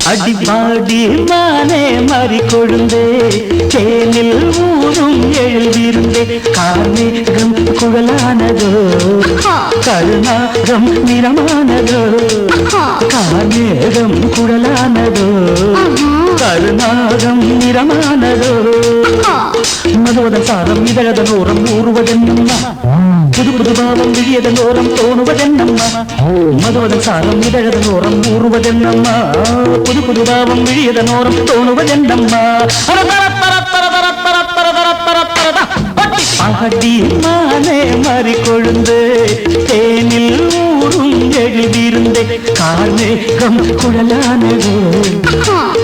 அடிபாடி மானே மாறி கொழுந்தே தேனில் ஊரும் எழுதிருந்தே கார்மேகம் குழலானதோ கருணாகம் நிறமானதோ கார்மேகம் குழலானதோ கருணாகம் நிறமானதோ மதுவதன் சாரம் இதழதன் ஓரம் ஊறுவதென்னம்மா புது புது பாவம் விழியதன் ஓரம் தோணுவதென்னம்மா மதுவதன் சாரம் இதழதன் ஓரம் ஊறுவதென்னம்மா புது புது பாவம் விழியதன் ஓரம் தோணுவதென்னம்மா அடி மானே மாறி கொழுந்து தேனில் ஊரும் எழுதியிருந்தே கார்மேகம் குழலானதோ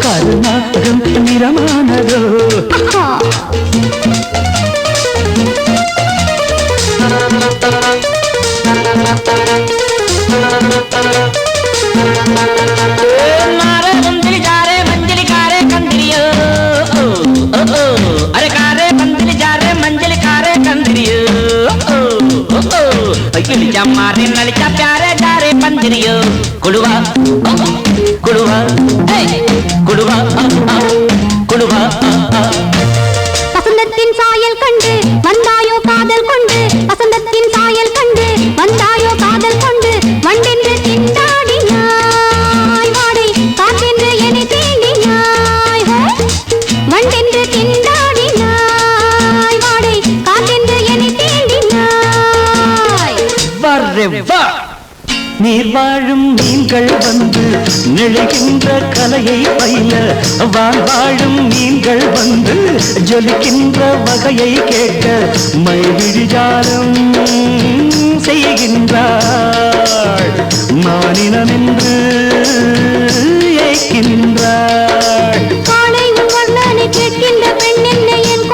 கருணாகம் நிறமானதோ मारे नलिका प्यारे जारे पंजरियो कुड़वा कुड़वा कुड़वा कुड़वा வசந்தத்தின் சாயல் கண்டு வந்தாயோ காதல் கொண்டு வசந்தத்தின் சாயல் கண்டு வந்தாயோ காதல் கொண்டு வண்டென்று திண்டாடினாய் வாடை காற்றென்று என்னை தீண்டினாய் வண்டென்று திண்டாடினாய் வாடை காற்றென்று என்னை தீண்டினாய் வா நீர் வாழும் மீன்கள் வந்து நெழுகின்ற கலையை பயில வாழும் மீன்கள் வந்து ஜொலிக்கின்ற வகையை கேட்க மைவிழிஜாலம் செய்கின்றாள் மானினம் என்று ஏற்கின்றாள் காலை வர்ணனை கேட்கின்ற பெண் என்னை என்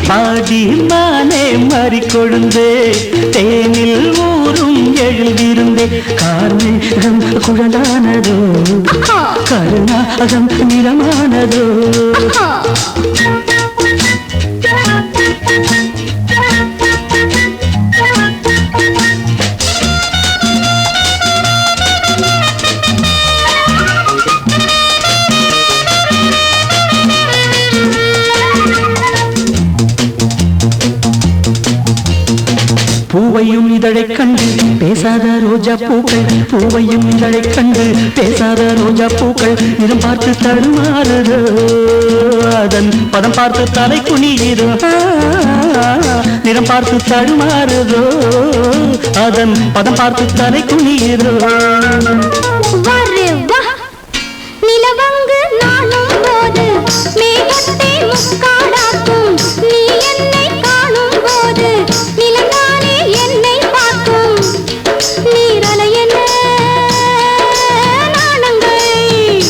பாடி மானே மாறி கொழுந்தே தேனில் ஊரும் எழுதியிருந்தே கார்மேகம் குழலானதோ கருணாகம் நிறமானதோ பூவையும் இதழைக் கண்டு பேசாத ரோஜா பூக்கள் பூவையும் இதழைக் கண்டு பேசாத ரோஜா பூக்கள் நிறம் பார்த்து தடுமாறுதோ அதன் பதம் பார்த்து தலை குனிகிறோ நிறம் பார்த்து தடுமாறுதோ அதன் பதம் பார்த்து தலை குனிகிறோ நிலவங்கு நானும் போது மேகத்தை முக்காடாக்கும் நீ என்னை காணும் போது நிலந்தானே என்னை பார்க்கும் நீரலை என்ன நாணங்கள்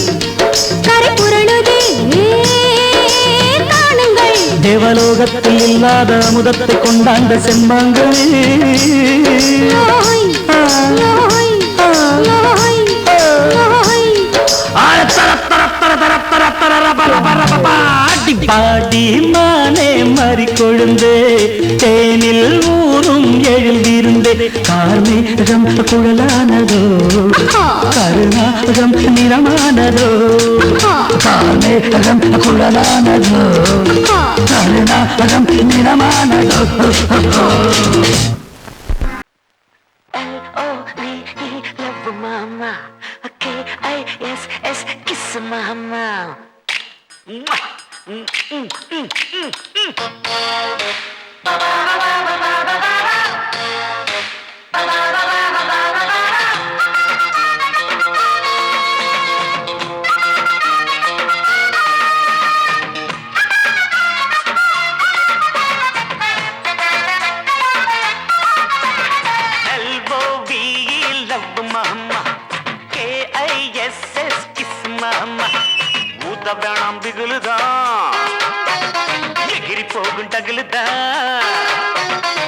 கரை புரளுதே காணுங்கள் தேவலோகத்தில் இல்லாத அமுதத்தை கொண்டாண்ட செம்மாங்கள் பாடி மானே மாறி கொழுந்தே தேனில் ஊரும் எழுதியிருந்தே கார்மேகம் குழலானதோ கருணாகம் நிறமானதோ கார்மேகம் குழலானதோ கருணாகம் நிறமானதோ Love mama, K-I-S-S, kiss mama. L-O-V-E, love mama, K-I-S-S, kiss mama. ஊத்த வேணாம் பிகுலுதான் எகிரி போகும் டகுலுதான்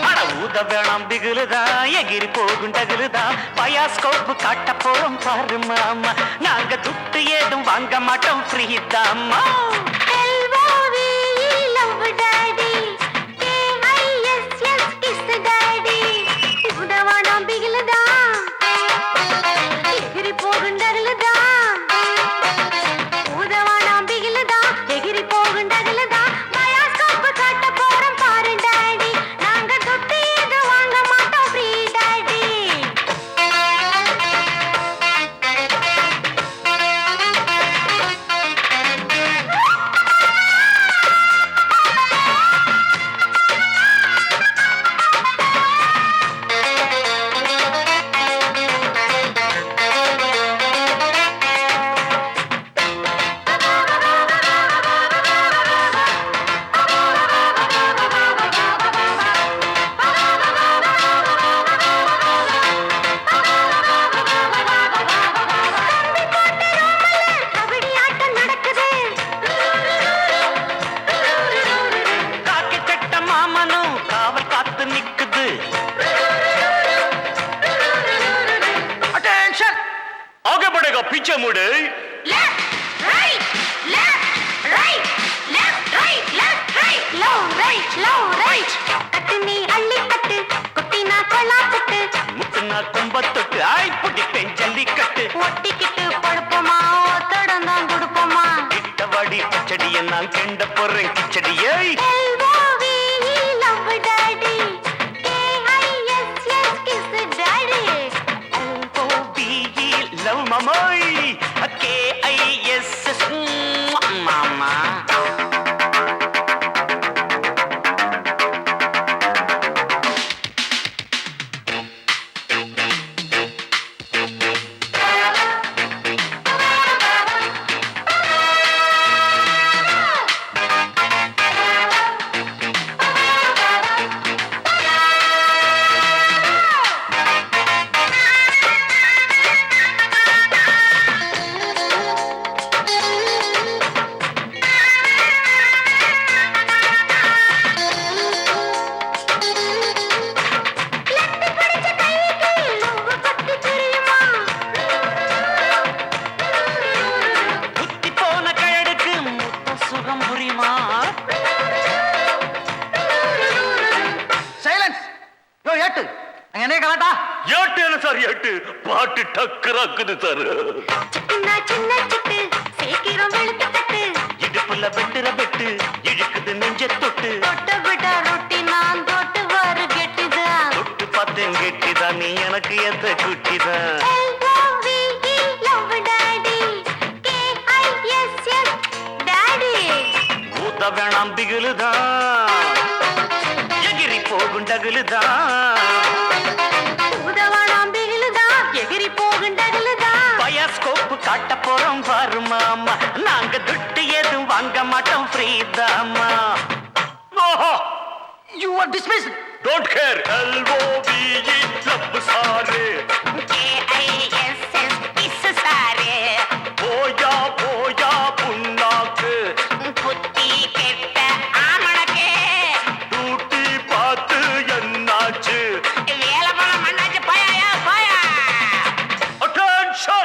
அட ஊத வேணாம் பிகுலுதான் எகிரி போகும் டகுலுதான் பயாஸ்கோப்பு காட்ட போறோம் பாரு மாமா நாங்க துட்டு ஏதும் வாங்க மாட்டோம் ஃப்ரீ தாமா L-O-V-E, love daddy அழகா பிச்சை மூடு. முட்டுனா கும்பத்தொட்டு ஆய் பிடிப்பேன் ஜல்லிக்கட்டு. ஒட்டிக்கிட்டு படுப்போமா தடம் கொடுப்போமா கிட்டவாடி பச்சடிய நான் கெண்ட போறேன் கிச்சடியை. லவ் மமோய் KISS மாமா. பாட்டு டக்குறாக்குது சார். இடுப்புல வெட்டுற வெட்டு இழுக்குது நெஞ்ச தொட்டு. தொட்டு பார்த்தேன் கெட்டிதான் நீ எனக்கு எந்த குட்டிதான். ஊத்த வேணாம் பிகிலுதான் எகிரி போகும் டகுலுதான். பயாஸ்கோப்பு காட்ட போறோம் வருமாமா. நாங்க துட்டு எதுவும் வாங்க மாட்டோம் ஃப்ரீதாமா. You are dismissed. Don't care. LOVE love sir. KISS kiss sir. போயா போயா புண்ணாக்கு புத்தி கெட்ட ஆமணக்கு. டூட்டி பார்த்து என்னாச்சு. வேலை போன மண்ணாச்சு போயா போயா. Attention.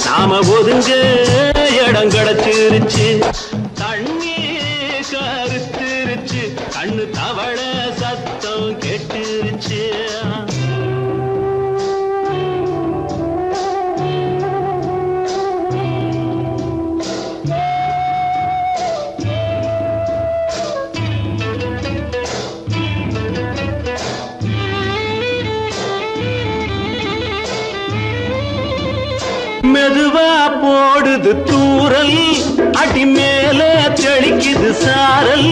நாம ஒதுங்க இடம் கிடைச்சிருச்சு. தண்ணி கருத்துருச்சு, கண்ணு தவள சத்தம் கெட்டுருச்சு. மெதுவா போடுது தூரல், அடி மேல தெளிக்குது சாரல்.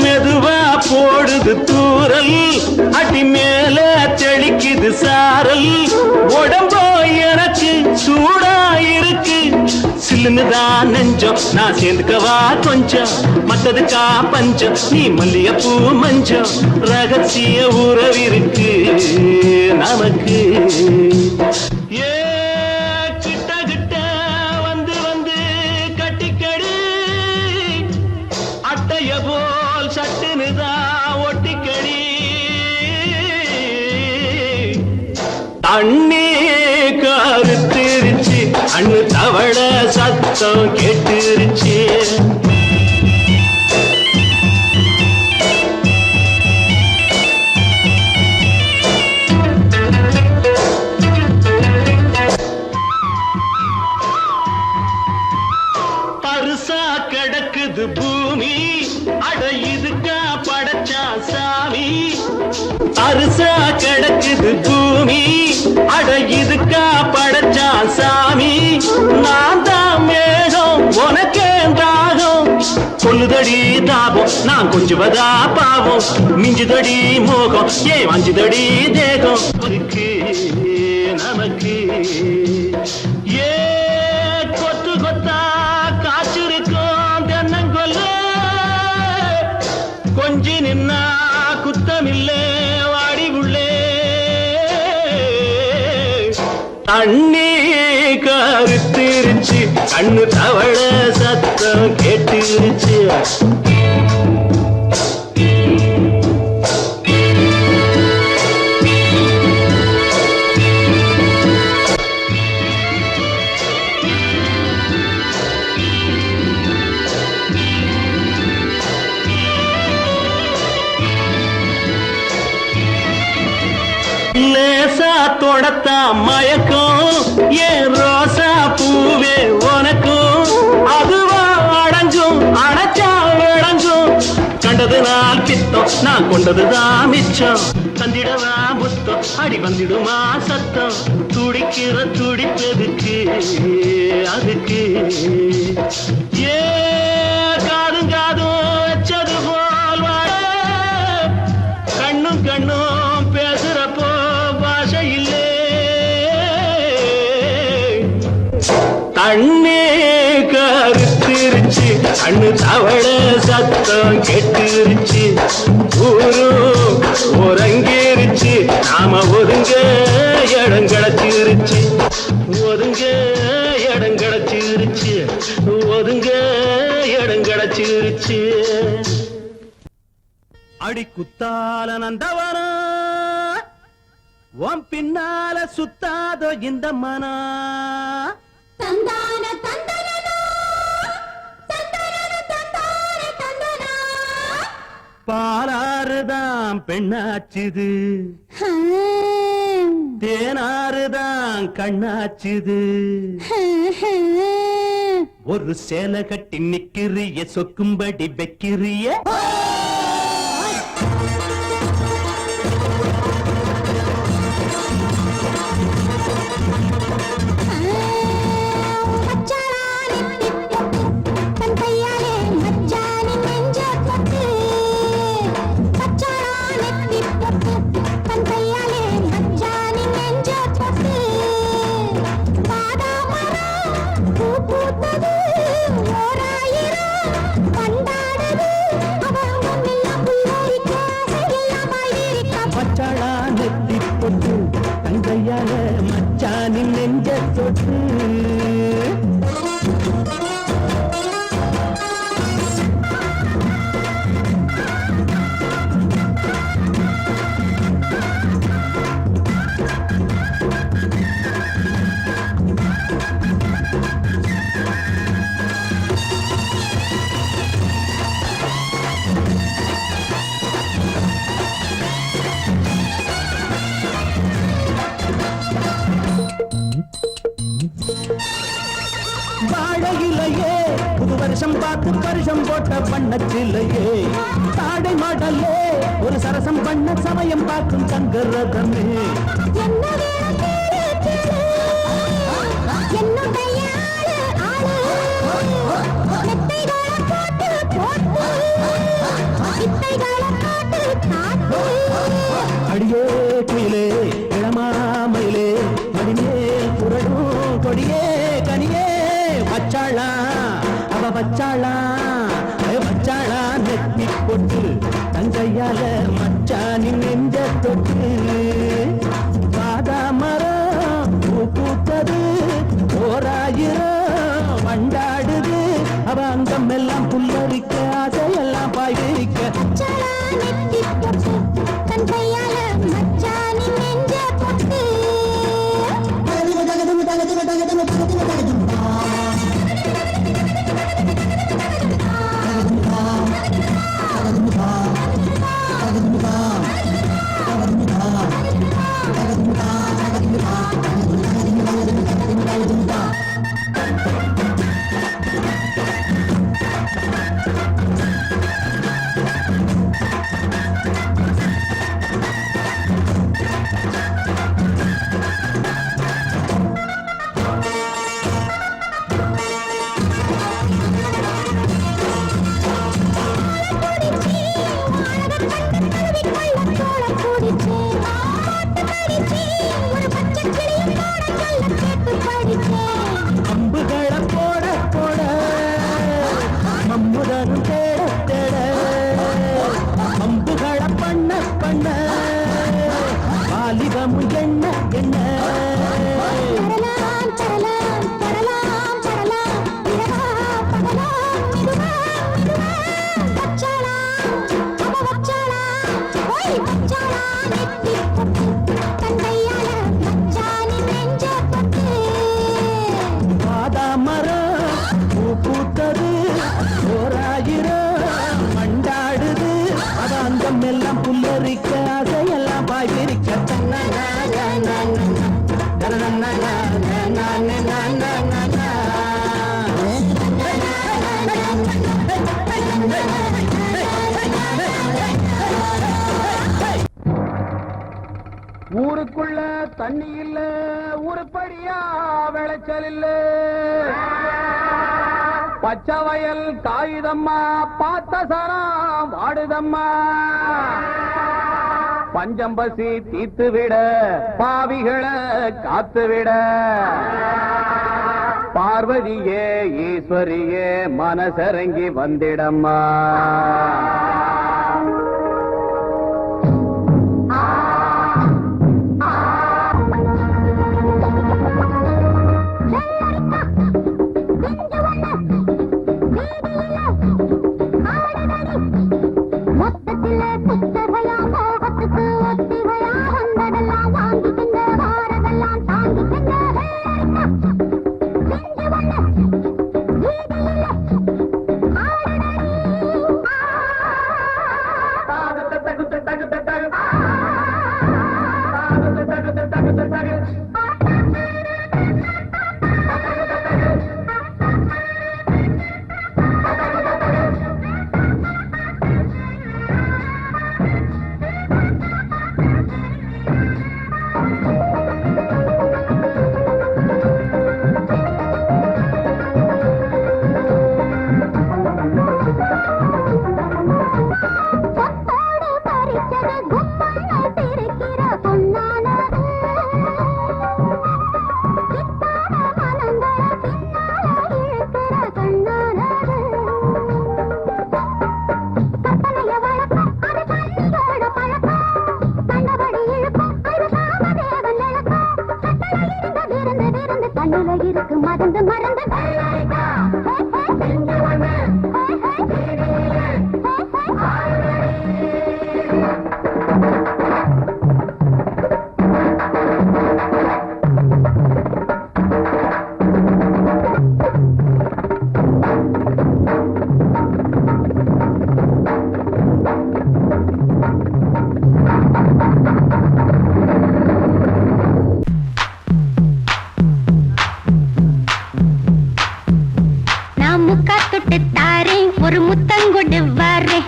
மெதுவா போடுது தூரல், அடி மேல தெளிக்குது சாரல். உடம்போ எனக்கு சூடா இருக்கு, சில்லுன்னுதான் நெஞ்சம், நான் சேர்ந்துக்கவா கொஞ்சம், மத்ததுக்கா பஞ்சம், நீ மல்லிகைப்பூ மஞ்சம். ரகசிய உறவிருக்கு நமக்கு. போல் சட்டுனுதான் ஒட்டிக்கடி. தண்ணி கருத்திருச்சு, அண்ணு தவள சத்தம் கேட்டுருச்சு. பருசா கிடக்குது பூமி, அட இதுக்கா படைச்சா சாமி. அரிசா கிடக்குது பூமி, அட இதுக்கா படைச்சா சாமி. நான் தான் மேகம், உனக்கே தாகம், கொல்லுதடி தாபம், நான் கொஞ்சுவதா பாவம். மிஞ்சுதடி மோகம், ஏன் வஞ்சுதடி தேகம் இருக்கு நமக்கு. ஏ கொத்து கொத்தா காய்ச்சிருக்கும் தென்னங்கொல்ல, கொஞ்சி நின்னா குத்தமில்லே வாடி உள்ளே. தண்ணி கருத்திருச்சு, கண்ணு தவள சத்தம் கேட்டுருச்சு. லேசா தொடத்தான் மயக்கம் ஏன் ரோசா பூவே உனக்கும் அதுவா அடங்கும் அடைச்சா விளங்கும் கண்டது நாள் பித்தம் நான் கொண்டதுதான் மிச்சம் தந்திடவா புத்தம் அடி வந்திடுமா சத்தம் துடிக்கிற துடிப்பதுக்கு அதுக்கு ஏ காதும் காதும் வச்சது போல் வாழ கண்ணும் கண்ணும் பேசுறப்போ பாஷை இல்லே தண்ணே கருத்திருச்சு கண்ணு தவள சத்தம் கெட்டுருச்சு ஊரும் உறங்கிருச்சு நாம ஒதுங்க இடம் கிடைச்சிருச்சு ஒதுங்க இடம் கிடைச்சிருச்சு ஒதுங்க இடம் கிடைச்சிருச்சு அடி குத்தால நந்தவனா உன் பின்னால சுத்தாதோ இந்த மனா தந்தான தந்தனா தந்தன தந்தான தந்தனா பாலாறுதான் பெண்ணாச்சுது தேனாறுதான் கண்ணாச்சுது ஒரு சேலை கட்டி நிக்கிறிய சொக்கும்படி வைக்கிறிய தங்கையால மச்சானின் நெஞ்ச தொட்டு வாழையிலையே புது வருஷம் பார்த்து வருஷம் போட்ட வண்ணச்சிலையே தாடை மாடலே ஒரு சரசம் பண்ண சமயம் பார்க்கும் சங்கரதமே அடியே குயிலே இளமாமயிலே மடிமேல் புரடும் கொடியே கனியே வச்சாளா அவ வச்சாளா வச்சாளா நெத்தி போட்டு தங்கையால மச்சானின் நெஞ்ச தொட்டு பாதா மரம் பூ பூத்தது ஓராயிரம் வண்டாடுது அவ அங்கம் எல்லாம் புல்லரிக்க ஆசையெல்லாம் பாய்விரிக்க அம்புகளை போட போட மம்முதனும் தேட தேட அம்புகளை பண்ண பண்ண வாலிபமும் எண்ண எண்ண எல்லாம் புல்லரிக்க அதையெல்லாம் பாய்விரிக்க ஊருக்குள்ள தண்ணி இல்ல ஊருப்படியா விளைச்சல் இல்ல பச்சை வயல் காயுதம்மா பார்த்த சரம் வாடுதம்மா பஞ்சம்பசி தீத்து விட பாவிகளை காத்து விட பார்வதியே ஈஸ்வரியே மனசரங்கி வந்திடம்மா ஒரு முத்தங்கொடு வரே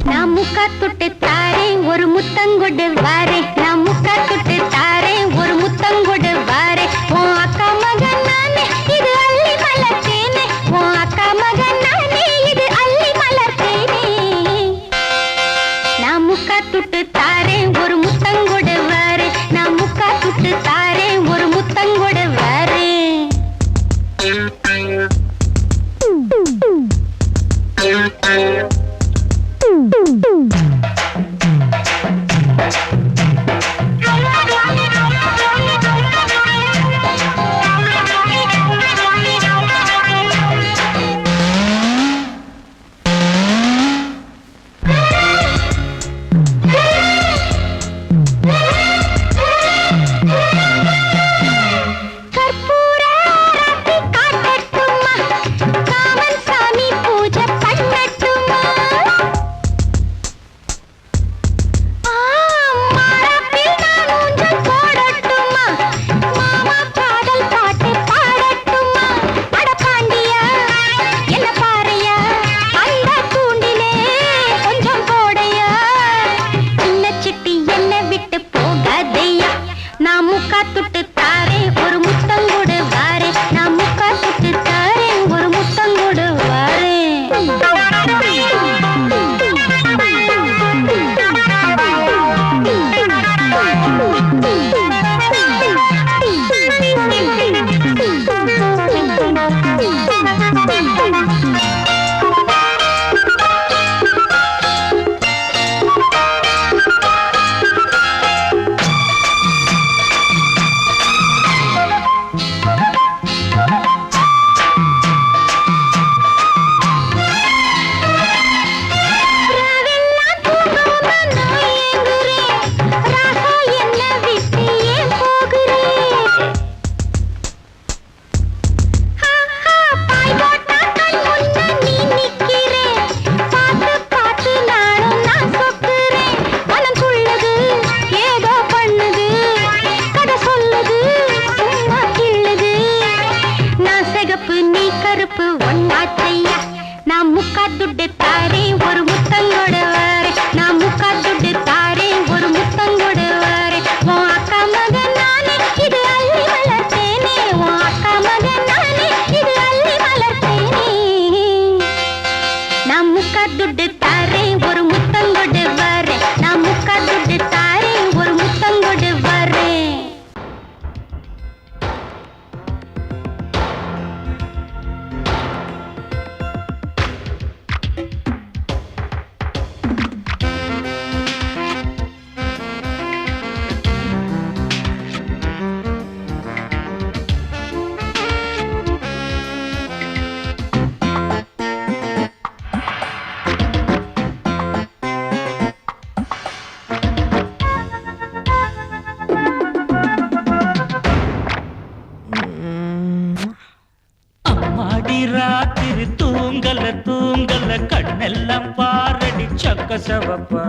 நான் முக்கா தொட்டு தாரேன் ஒரு முத்தங்கொடு வாரே நான் முக்கா தொட்டு தாரேன் ஒரு முத்தங்கொடு வாரே உன் அக்கா மகன் நானே இது அள்ளி மலர்த்தேனே உன் அக்கா மகன் நானே இது அள்ளி மலர்த்தேனே நான் முக்கா தொட்டு தாரேன் ஒரு முத்தங்கொடு வாரே நான் முக்கா தொட்டு தாரேன் ஒரு முத்தங்கொடு வாரே சவப்பா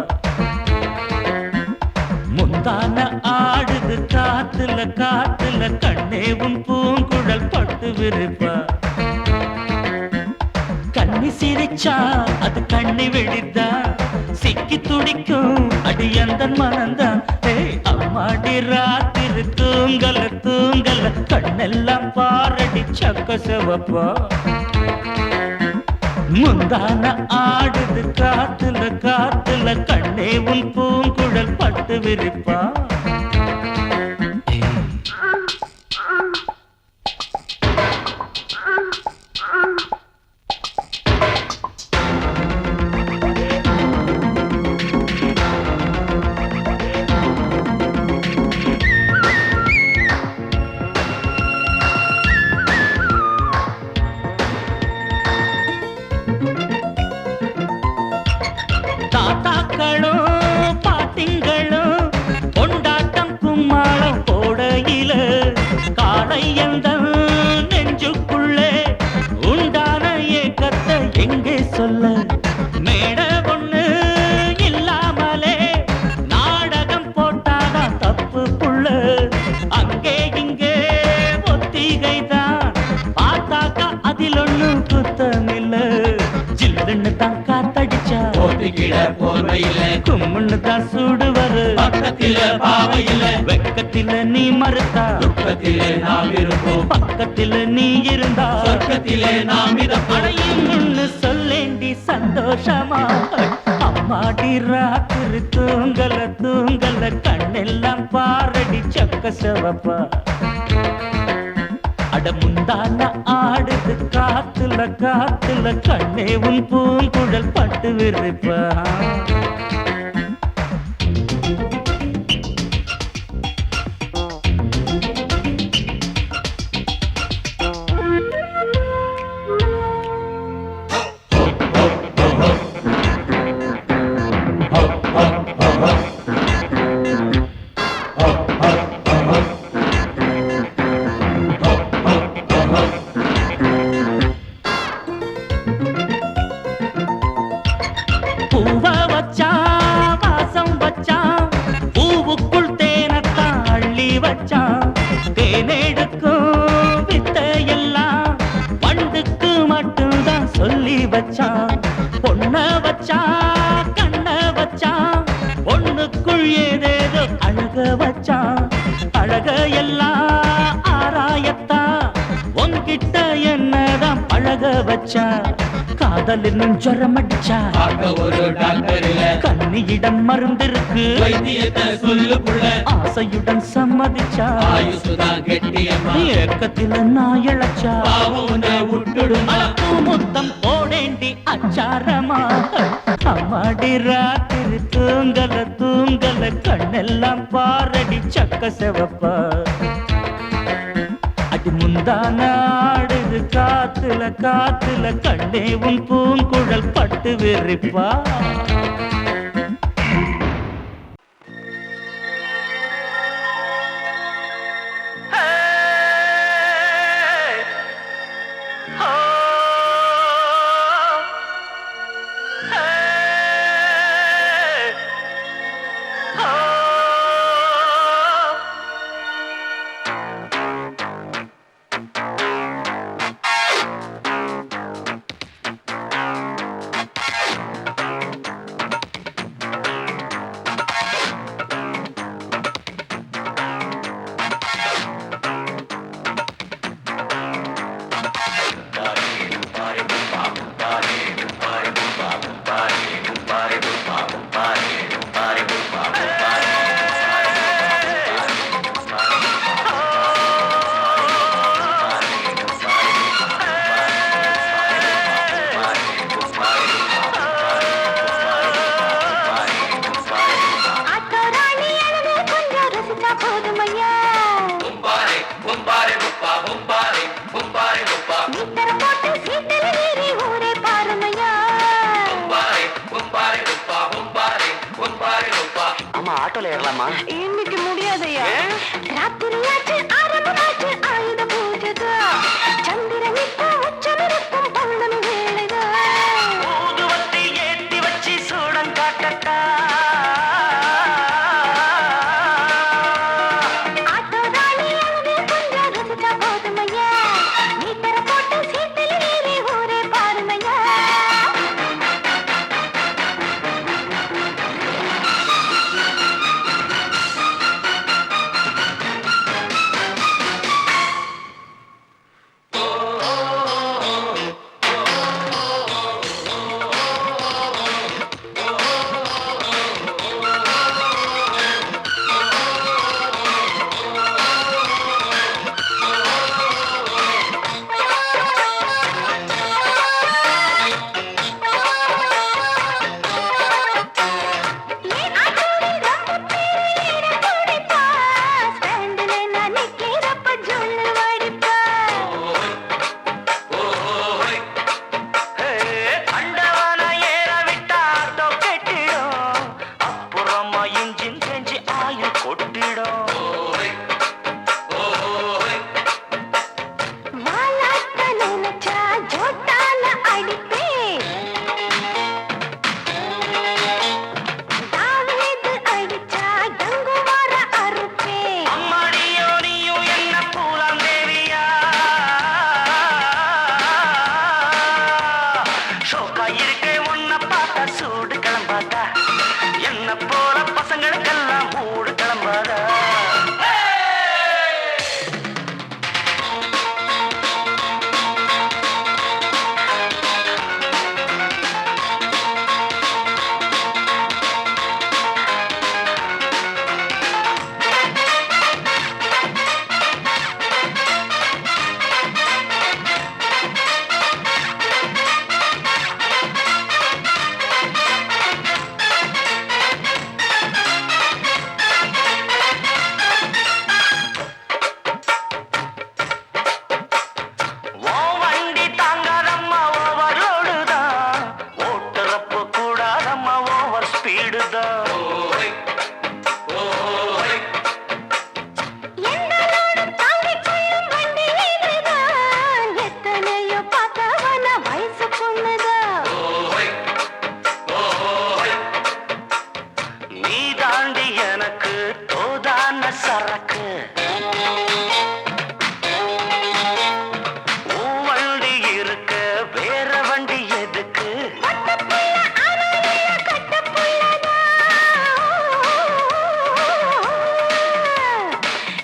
முந்தான ஆடுது காத்துல காத்துல கண்ணேவும் பூங்குழல் பட்டு விருப்பா கண்ணி சிரிச்சா அது கண்ணி வெடித்தா சிக்கி துடிக்கும் அடி அந்த மனந்தான் அம்மாடி ராத்திரி தூங்கல தூங்கல கண்ணெல்லாம் பாரடி சக்க சவப்பா முந்தான ஆடுது காத்துல காத்துல கண்ணே உன் பூங்குழல் பட்டு விரிப்பா தாத்தாக்களும் பாட்டிங்களும் கொண்டாட்டம் கும்மாளம் போடையில காளை எந்த நெஞ்சுக்குள்ளே உண்டான ஏக்கத்தை எங்கே சொல்ல மேட ஒண்ணு இல்லாமலே நாடகம் போட்டாதான் தப்பு புள்ள அங்கே இங்கே ஒத்திகைதான் பார்த்தாக்கா அதில் ஒண்ணு குத்தமில்ல ஜில்லுன்னு தான் காத்தடிச்சா கும்முன்னு தான் சூடுவரு பக்கத்தில பாவையில வெக்கத்தில நீ மறுத்தா துக்கத்திலே நாம் இருப்போம் பக்கத்தில நீ இருந்தா சொர்க்கத்திலே நாம் அடையும் சொல்லேண்டி சந்தோஷமா அம்மாடி ராத்திரி தூங்கல தூங்கல கண்ணெல்லாம் பாரடி சக்க சவப்பா அட முந்தான ஆடுது காத்துல காத்துல கண்ணே உன் பூங்குழல் பட்டு விரிப்பா பூவ வச்சா வாசம் வச்சா பூவுக்குள் தேனத்தான் அள்ளி வச்சா தேனெடுக்கும் வித்தையெல்லாம் பண்டுக்கு மட்டும்தான் சொல்லி வச்சா பொண்ண வச்சா கண்ண வச்சா பொண்ணுக்குள் ஏதேதோ அழக வச்சா அழக எல்லாம் ஆராயத்தா உன்கிட்ட என்னதான் பழக வச்சா காதல் இன்னும் ஜரம் அடிச்சா ஒரு டாக்டர் இல்ல கண்ணியிடம் மருந்திருக்கு வைத்தியத்தை சொல்லு புள்ள ஆசையுடன் சம்மதிச்சா ஆயுசுதான் கெட்டியம்மா ஏக்கத்தில நான் இழைச்சா பாவம் விட்டுடுமா முத்தம் போடேண்டி அச்சாரமா அம்மாடி ராத்திரி தூங்கல தூங்கல கண்ணெல்லாம் பாரடி சக்க செவப்பா அடி முந்தான ஆடுது காத்துல காத்துல கண்ணே உன் பூங்குழல் பட்டு விரிப்பா ஆட்டோல ஏறலாமா? இன்னைக்கு முடியாதையா. ராத்திரியாச்சு ஆரம்பமாச்சு ஆயுத பூஜைதா. சந்திரனிட்டு உச்சமிருக்கும் பௌர்ணமி வேளைதா. ஊதுவத்தி ஏத்தி வச்சு சூடம் காட்ட என்ன போல பசங்களுக்கெல்லாம் மூடு கிளம்பாதா சரக்கு வண்டி இருக்க வேற வண்டி எதுக்கு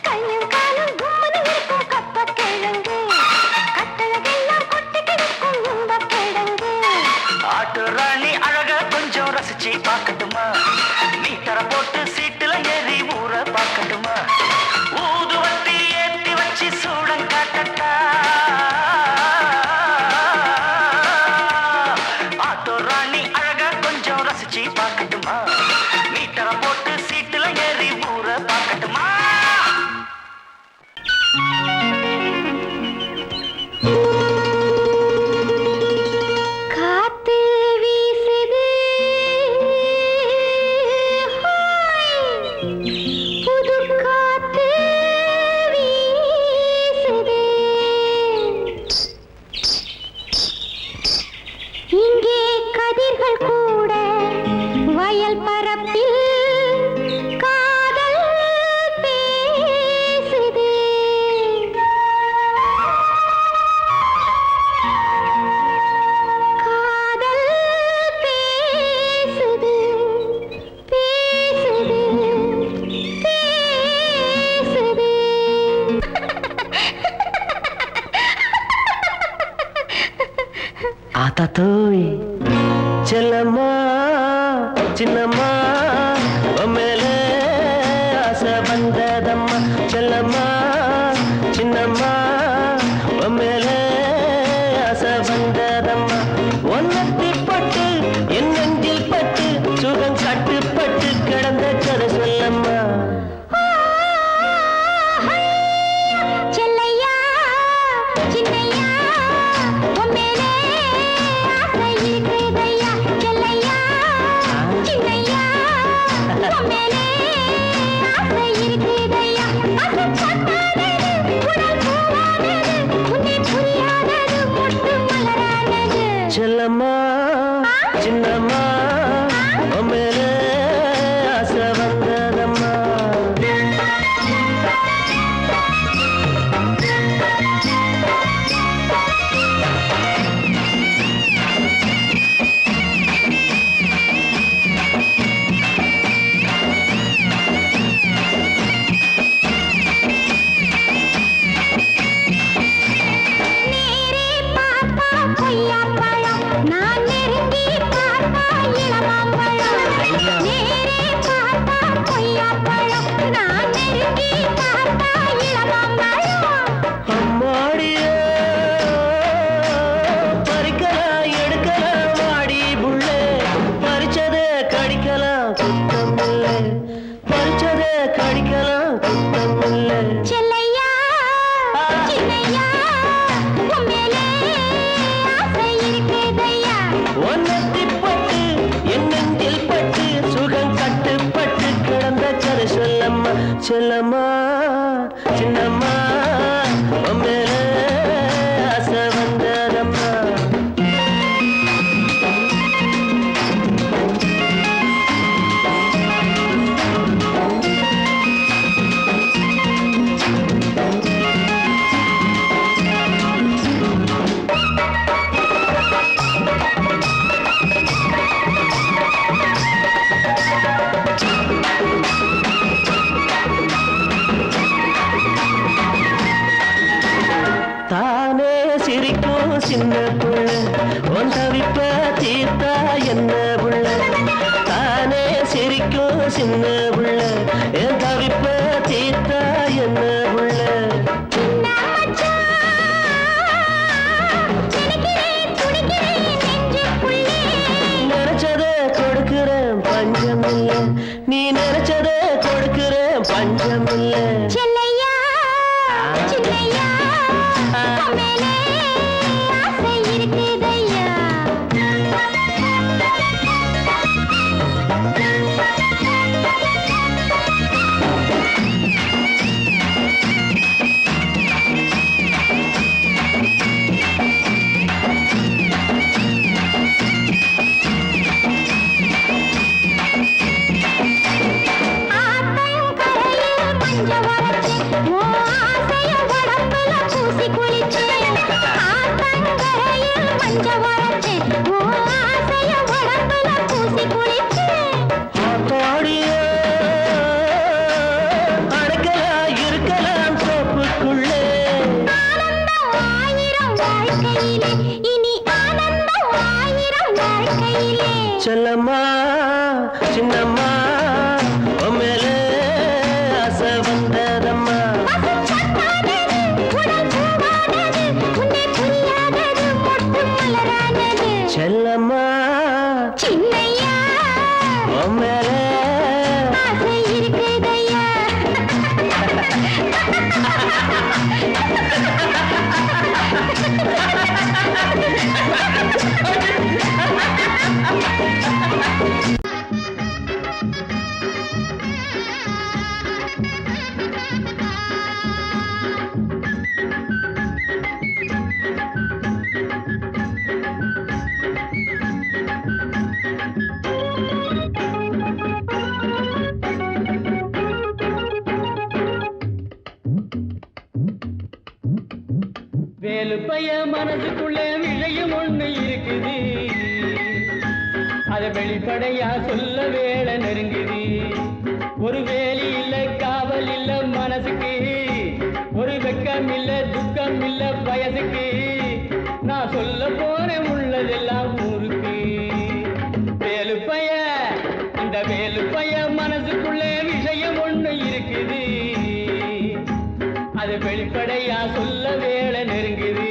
கையும் காலும் கும்மனு இருக்கும் கப்ப கிழங்கு கட்டழகெல்லாம் கொட்டி கிடக்கும் உம்ப கிழங்கு ஆட்டு ராணி அழக கொஞ்சம் ரசிச்சு பார்க்கட்டுமா நீ தர போட்டு சீட்டுல ஏறி ஊற பார்க்கட்டுமா ஊதுவத்தி ஏத்தி வச்சு சூடம் காட்டட்டா ஆட்டோ ராணி அழக கொஞ்சம் ரசிச்சு பார்க்கட்டுமா நீ தர போட்டு சீட்டுல ஏறி ஊற பார்க்கட்டுமா காத்து வீசுது புது காத்து வீசுது இங்கே கதிர்கள் கூட வயல் பரப்பில் காதல் பேசுது காதல் பேசுது பேசுது பேசுது ஆத்தா தோய் செல்லம்மா சின்னம்மா மேலே ஆசை வந்ததம்மா செல்லம்மா சின்னம்மா மேலே ஆசை வந்ததம்மா ஒன்னத்தி பட்டு என் நெஞ்சில் பட்டு சுகம் கட்டுப்பட்டு கிடந்த கதை சொல்லம்மா செல்லையா சின்னையா உம்மேலே ஆசை இருக்குதையா செல்லையா சின்னையா உம்மேலே ஆசை இருக்குதையா ஆசை பட்டாதது உடல் பூவானது உன்னை புரியாதது மொட்டு மலரானது செல்லம்மா சின்னம்மா மேலே ஆசை வந்ததம்மா நேரே பார்த்தா கொய்யாப்பழம் நான் நெருங்கி பார்த்தா இளமாம்பழம் நேரே பார்த்தா கொய்யாப்பழம் நான் நெருங்கி பார்த்தா இளமாம்பழம் அம்மாடியே பறிக்கலாம் எடுக்கலாம் வாடி புள்ளே பறிச்சதே கடிக்கலாம் குத்தமில்லை பறிச்சதே கடிக்கலாம் குத்தமில்லை செல்லையா சின்னையா உம்மேலே ஆசை இருக்குதையா ஒன்னத்தி பட்டு என் நெஞ்சில் பட்டு சுகம் கட்டுப்பட்டு கிடந்த கதை சொல்லம்மா செல்லம்மா சின்னம்மா மேலே ஆசை வந்ததம்மா துடிக்கும் சின்ன புள்ள என் தவிப்ப தீர்த்தா என்ன புள்ள நினைச்சத கொடுக்கிறேன் பஞ்சமில்ல நீ நினைச்சத கொடுக்கிறேன் பஞ்சமில்ல செல்லம்மா சின்னம்மா மேலே ஆசை வந்ததம்மா செல்லம்மா சின்னையா மேலே ஆசை இருக்குதையா வேலுப்பைய மனசுக்குள்ள விஷயம் ஒண்ணு இருக்குது அத வெளிப்படையா சொல்ல வேலை நெருங்குது ஒரு வேலி இல்ல காவல் இல்ல மனசுக்கு ஒரு வெக்கம் இல்ல துக்கம் இல்ல வயசுக்கு நான் சொல்ல போறேன் உள்ளதெல்லாம் ஊருக்கு வேலுப்பைய இந்த வேலுப்பைய மனசுக்குள்ள விஷயம் ஒண்ணு இருக்குது அது வெளிப்படையா சொல்ல வேலை நெருங்குது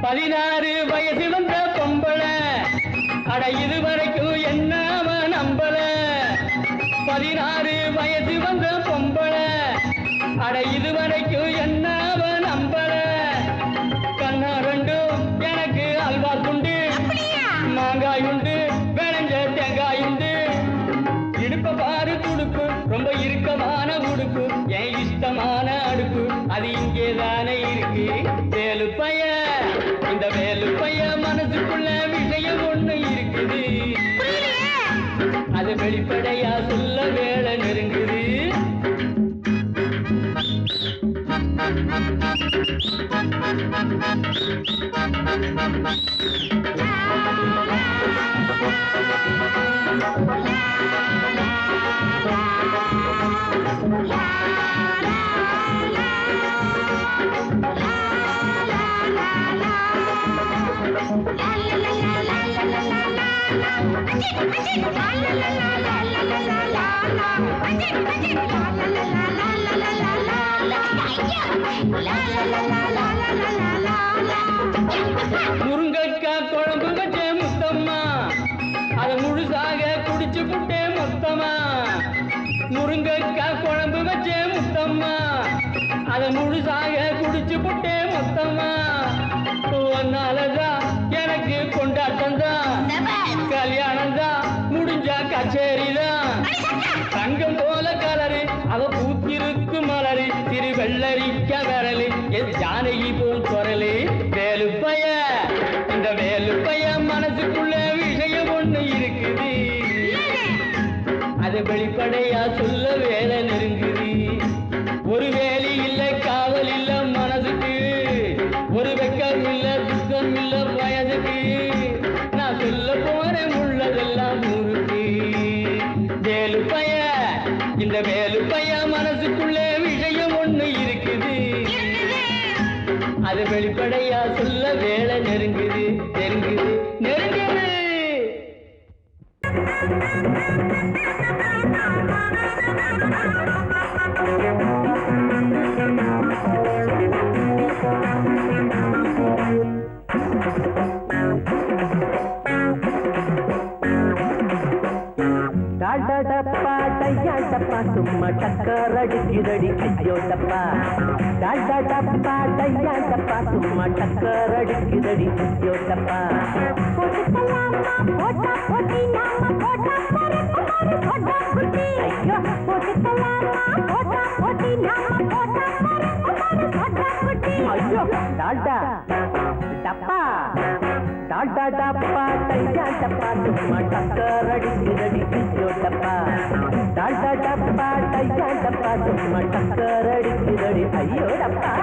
பதினாறு வயசு வந்த பொம்பள அட இதுவரைக்கும் என்ன நம்பல 16 வயசு வந்த பொம்பள அட இதுவரைக்கும் என்ன நம்பல கண்ணா ரெண்டும் எனக்கு அல்வா துண்டு மாங்காய் உண்டு விளைஞ்ச தேங்காய் உண்டு இடுப்ப பாரு துடுப்பு ரொம்ப இறுக்கமான உடுப்பு என் இஷ்டமான அடுப்பு அது இங்கேதானே இருக்கு வேலுப்பைய இந்த வேலுப்பைய மனசுக்குள்ள விஷயம் ஒண்ணு இருக்குது அது வெளிப்படையா சொல்ல வேலை நெருங்குது La la la la முருங்கக்காய் குழம்பு வச்சே முத்தம்மா அதை முழுசாக குடிச்சு புட்டே மொத்தமா. முருங்கக்காய் குழம்பு வச்சே முத்தம்மா அதை முழுசாக குடிச்சு புட்டே மொத்தமா. ஒன்னாலதான் எனக்கு கொண்டாட்டம் தான், கல்யாணம் தான் முடிஞ்சா கச்சேரிதான். தங்கம் போல கலரு அவ பூத்திருக்கு மலரு, திரு வெள்ளரிக்க விரலு என் ஜானகி போல் குரலு. வேலுப்பைய இந்த வேலுப்பைய மனசுக்குள்ள விஷயம் ஒண்ணு இருக்குது, அது வெளிப்படையா சொல்ல வேலை நெருங்குது. ஒரு வேலி இல்ல காவல் இல்ல மனசுக்கு, ஒரு வெக்கம் இல்ல துக்கம் இல்ல வயதுக்கு. நான் சொல்ல போறேன் உள்ளதெல்லாம் ஊருக்கு. வேலுப்பைய இந்த வேலுப்பைய மனசுக்குள்ளே விஷயம் ஒண்ணு இருக்குது, அது வெளிப்படையா சொல்ல வேலை நெருங்குது நெருங்குது நெருங்குது. டாடடப்பா டையாடப்பா சும்மா டக்கர் அடிக்குதடி ஐயோ டப்பா. டாடடப்பா டையாடப்பா சும்மா டக்கர் அடிக்குதடி ஐயோ டப்பா. ஐயோ டாடா டப்பா டாடடப்பா டையாடப்பா சும்மா டக்கர் அடிக்குதடி ஐயோ டப்பா. டாடடப்பா டையாடப்பா சும்மா டக்கர் அடிக்குதடி ஐயோ டப்பா.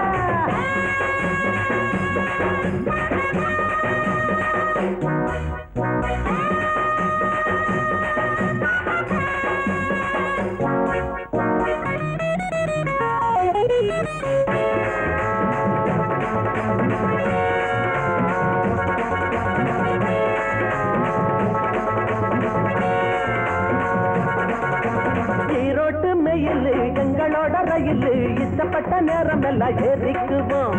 ஈரோட்டு மெயில் எங்களோட ரயில், இஷ்டப்பட்ட நேரம் எல்லாம் ஏறிக்குவோம்.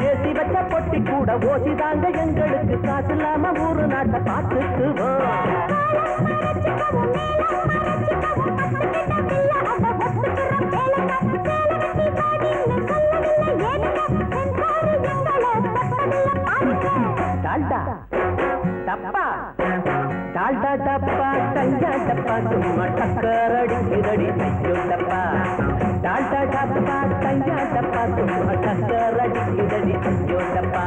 ஏசி வச்ச பொட்டி கூட ஓசிதாங்க எங்களுக்கு, காசு இல்லாம ஊரு நாட்டை பார்த்துக்குவோம். டால்டா டப்பா டால்டா டப்பா டையா டப்பா சும்மா டக்கர் அடிக்குதடி ஐயோ டப்பா. டால்டா டப்பா டையா டப்பா சும்மா டக்கர் அடிக்குதடி ஐயோ டப்பா.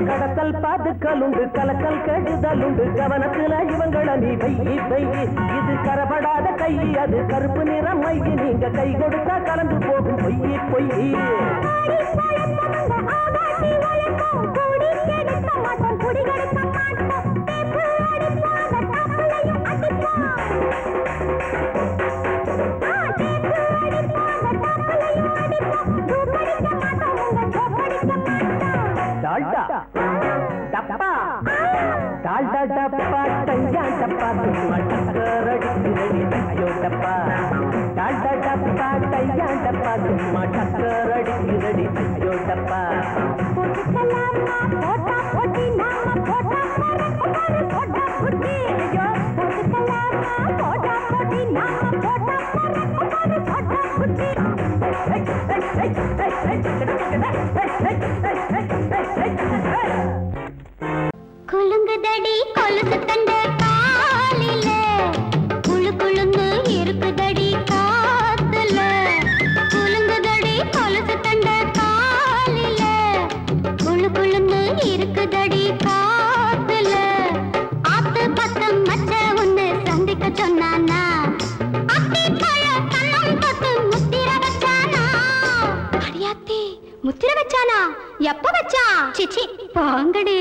கடத்தல் பாதுக்கலுண்டு கலக்கல் கெடுதலுண்டு, கவனத்துல இவங்கள நீ வெயி வெயி. இது கரப்படாத கை, அது கருப்பு நிறம் மை, நீங்க கை கொடுத்தா கலந்து போகும் பொய்யி பொய்யி. டால்டா டப்பா டால்டா டப்பா டையா டப்பா சும்மா டக்கர் அடிக்குதடி ஐயோ டப்பா. டால்டா டப்பா டையா டப்பா சும்மா டக்கர் அடிக்குதடி ஐயோ டப்பா. குலுங்குதடி கொலுசு தந்த காலில குழு குழுன்னு இருக்கு வச்சானா? எப்ப வச்சா? சிச்சி பாங்கடி.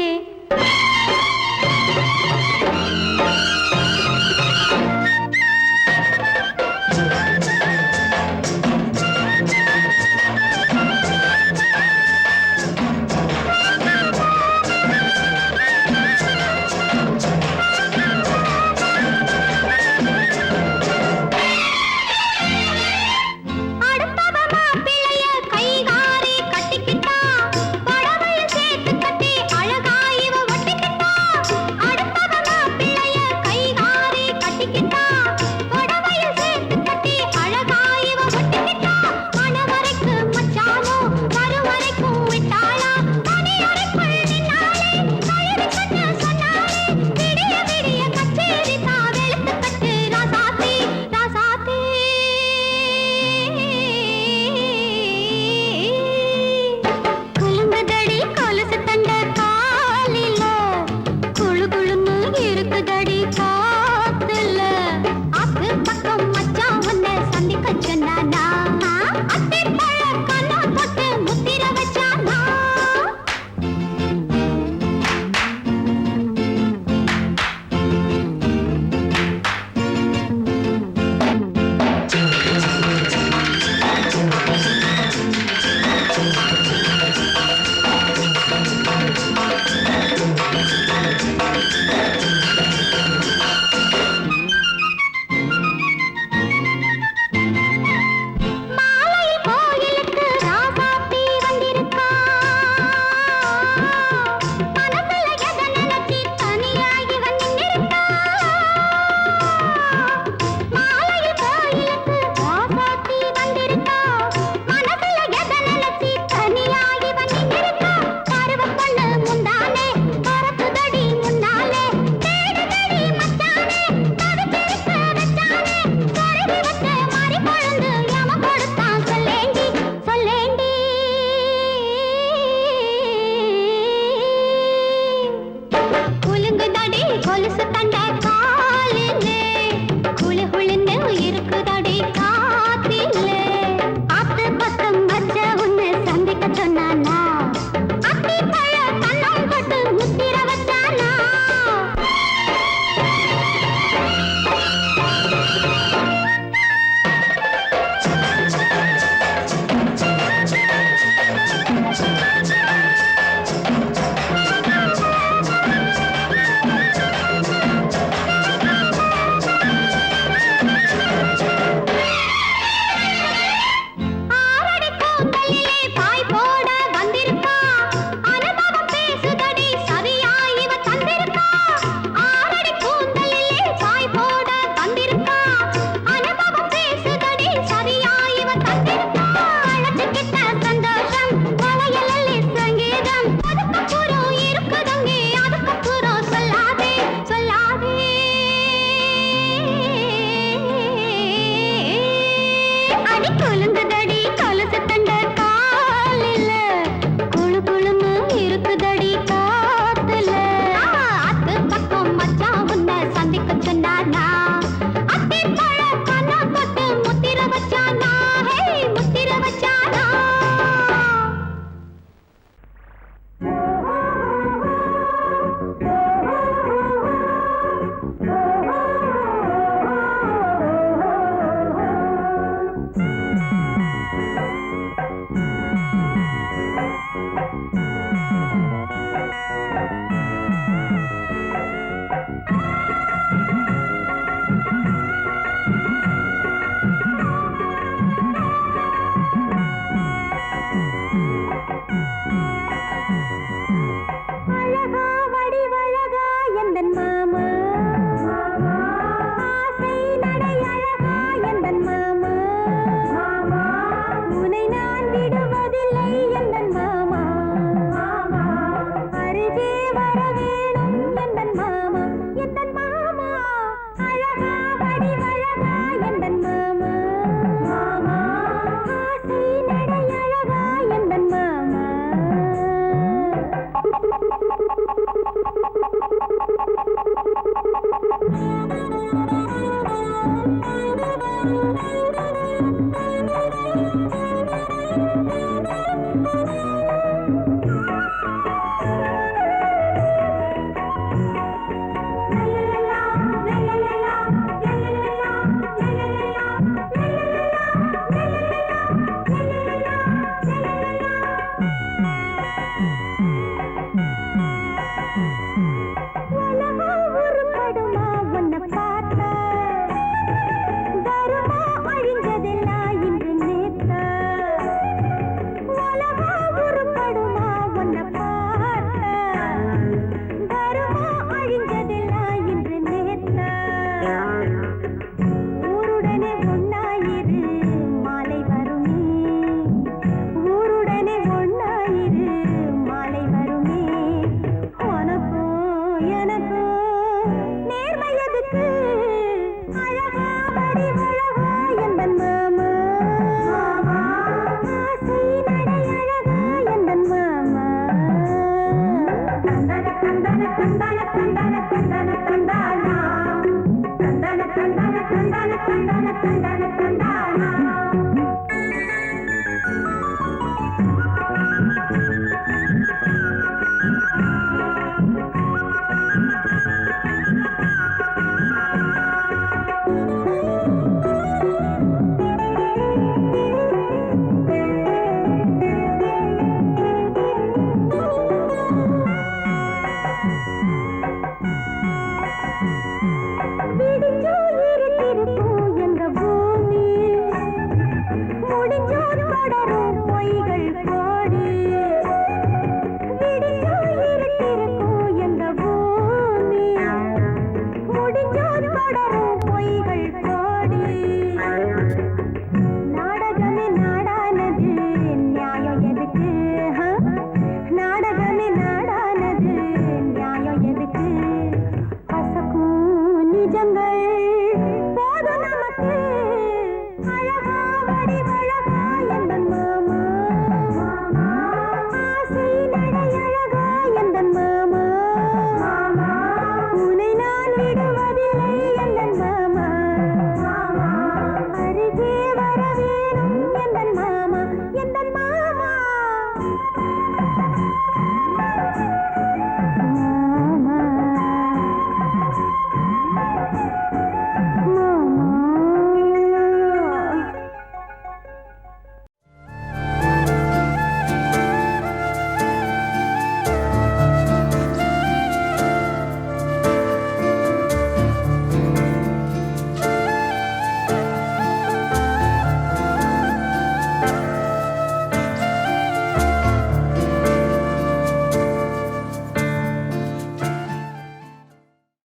கண்டா